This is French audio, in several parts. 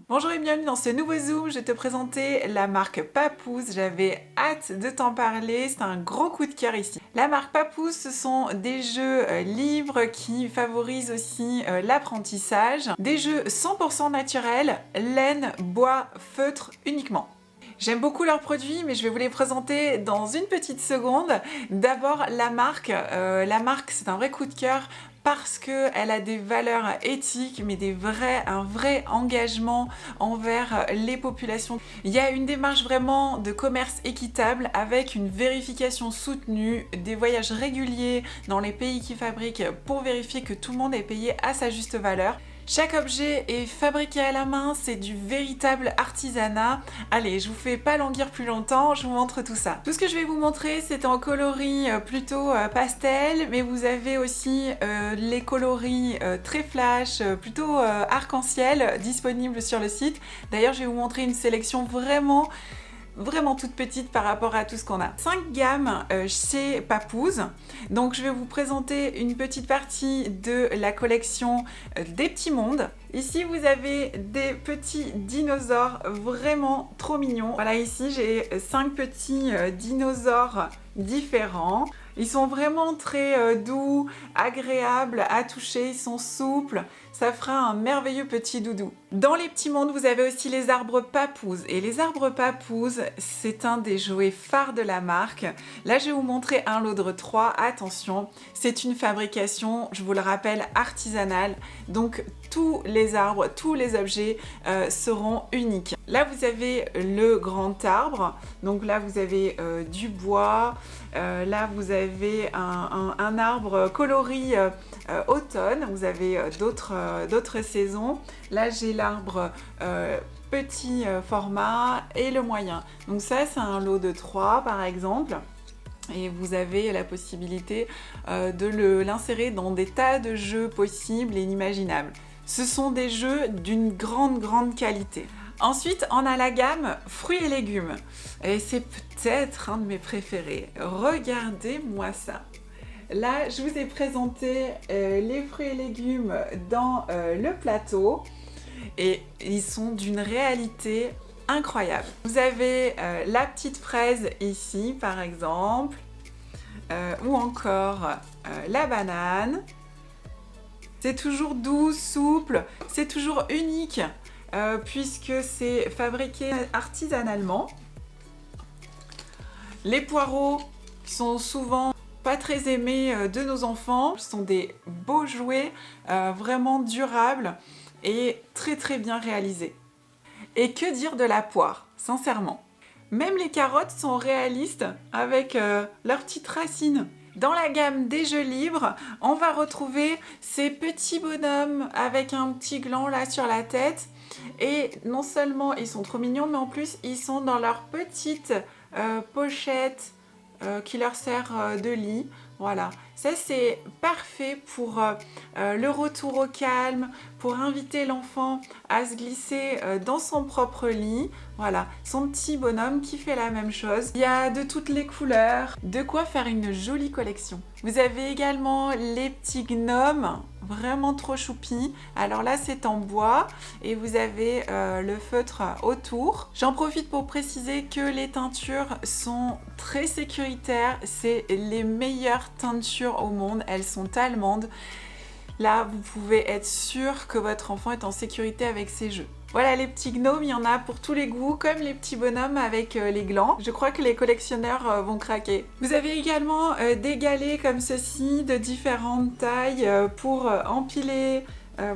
Bonjour et bienvenue dans ce nouveau Zoom. Je vais te présenter la marque Papoose. J'avais hâte de t'en parler. C'est un gros coup de cœur ici. La marque Papoose, ce sont des jeux libres qui favorisent aussi l'apprentissage. Des jeux 100% naturels, laine, bois, feutre uniquement. J'aime beaucoup leurs produits, mais je vais vous les présenter dans une petite seconde. D'abord, la marque. La marque, c'est un vrai coup de cœur parce qu'elle a des valeurs éthiques, mais un vrai engagement envers les populations. Il y a une démarche vraiment de commerce équitable avec une vérification soutenue, des voyages réguliers dans les pays qui fabriquent pour vérifier que tout le monde est payé à sa juste valeur. Chaque objet est fabriqué à la main, c'est du véritable artisanat. Allez, je vous fais pas languir plus longtemps, je vous montre tout ça. Tout ce que je vais vous montrer, c'est en coloris plutôt pastel, mais vous avez aussi les coloris très flash, plutôt arc-en-ciel, disponibles sur le site. D'ailleurs, je vais vous montrer une sélection vraiment toute petite par rapport à tout ce qu'on a. 5 gammes chez Papoose. Donc je vais vous présenter une petite partie de la collection des petits mondes. Ici vous avez des petits dinosaures vraiment trop mignons. Voilà, ici j'ai 5 petits dinosaures différents. Ils sont vraiment très doux, agréables à toucher, ils sont souples. Ça fera un merveilleux petit doudou. Dans les petits mondes, vous avez aussi les arbres Papoose. Et les arbres Papoose, c'est un des jouets phares de la marque. Là, je vais vous montrer un lot de 3. Attention, c'est une fabrication, je vous le rappelle, artisanale. Donc, tous les arbres, tous les objets seront uniques. Là, vous avez le grand arbre. Donc là, vous avez du bois. Là, vous avez un arbre coloris automne. Vous avez d'autres saisons. Là, j'ai l'arbre petit format et le moyen. Donc ça, c'est un lot de 3 par exemple. Et vous avez la possibilité de l'insérer dans des tas de jeux possibles et inimaginables. Ce sont des jeux d'une grande qualité. Ensuite, on a la gamme fruits et légumes. Et c'est peut-être un de mes préférés. Regardez-moi ça. Là, je vous ai présenté les fruits et légumes dans le plateau. Et ils sont d'une réalité incroyable. Vous avez la petite fraise ici, par exemple. Ou encore la banane. C'est toujours doux, souple, c'est toujours unique puisque c'est fabriqué artisanalement. Les poireaux qui sont souvent pas très aimés de nos enfants sont des beaux jouets vraiment durables et très bien réalisés. Et que dire de la poire, sincèrement. Même les carottes sont réalistes avec leurs petites racines. Dans la gamme des jeux libres, on va retrouver ces petits bonhommes avec un petit gland là sur la tête. Et non seulement ils sont trop mignons, mais en plus ils sont dans leur petite pochette qui leur sert de lit. Voilà, ça c'est parfait pour le retour au calme, pour inviter l'enfant à se glisser dans son propre lit. Voilà, son petit bonhomme qui fait la même chose. Il y a de toutes les couleurs, de quoi faire une jolie collection. Vous avez également les petits gnomes, vraiment trop choupis. Alors là c'est en bois et vous avez le feutre autour. J'en profite pour préciser que les teintures sont très sécuritaires. C'est les meilleures teintures au monde, elles sont allemandes. Là, vous pouvez être sûr que votre enfant est en sécurité avec ces jeux. Voilà, les petits gnomes, il y en a pour tous les goûts, comme les petits bonhommes avec les glands. Je crois que les collectionneurs vont craquer. Vous avez également des galets comme ceci, de différentes tailles pour empiler.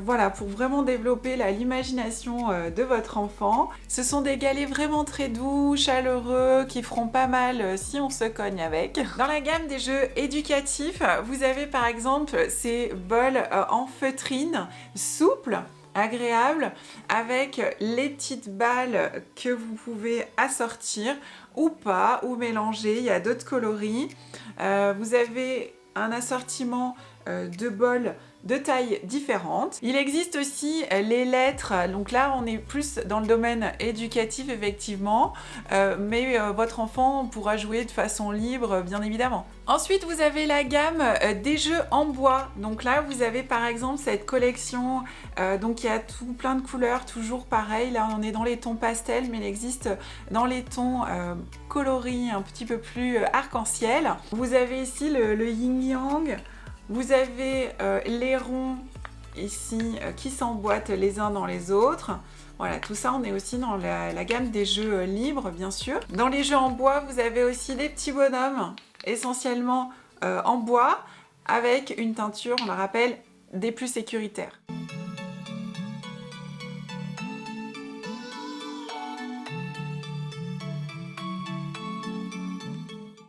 Voilà, pour vraiment développer l'imagination de votre enfant. Ce sont des galets vraiment très doux, chaleureux, qui feront pas mal si on se cogne avec. Dans la gamme des jeux éducatifs, vous avez par exemple ces bols en feutrine, souples, agréables, avec les petites balles que vous pouvez assortir ou pas, ou mélanger. Il y a d'autres coloris. Vous avez un assortiment de bols de tailles différentes. Il existe aussi les lettres, donc là on est plus dans le domaine éducatif effectivement, mais votre enfant pourra jouer de façon libre bien évidemment. Ensuite vous avez la gamme des jeux en bois, donc là vous avez par exemple cette collection, donc il y a tout plein de couleurs, toujours pareil, là on est dans les tons pastels mais il existe dans les tons coloris un petit peu plus arc-en-ciel. Vous avez ici le yin-yang. Vous avez les ronds ici qui s'emboîtent les uns dans les autres. Voilà, tout ça, on est aussi dans la gamme des jeux libres, bien sûr. Dans les jeux en bois, vous avez aussi des petits bonhommes, essentiellement en bois, avec une teinture, on le rappelle, des plus sécuritaires.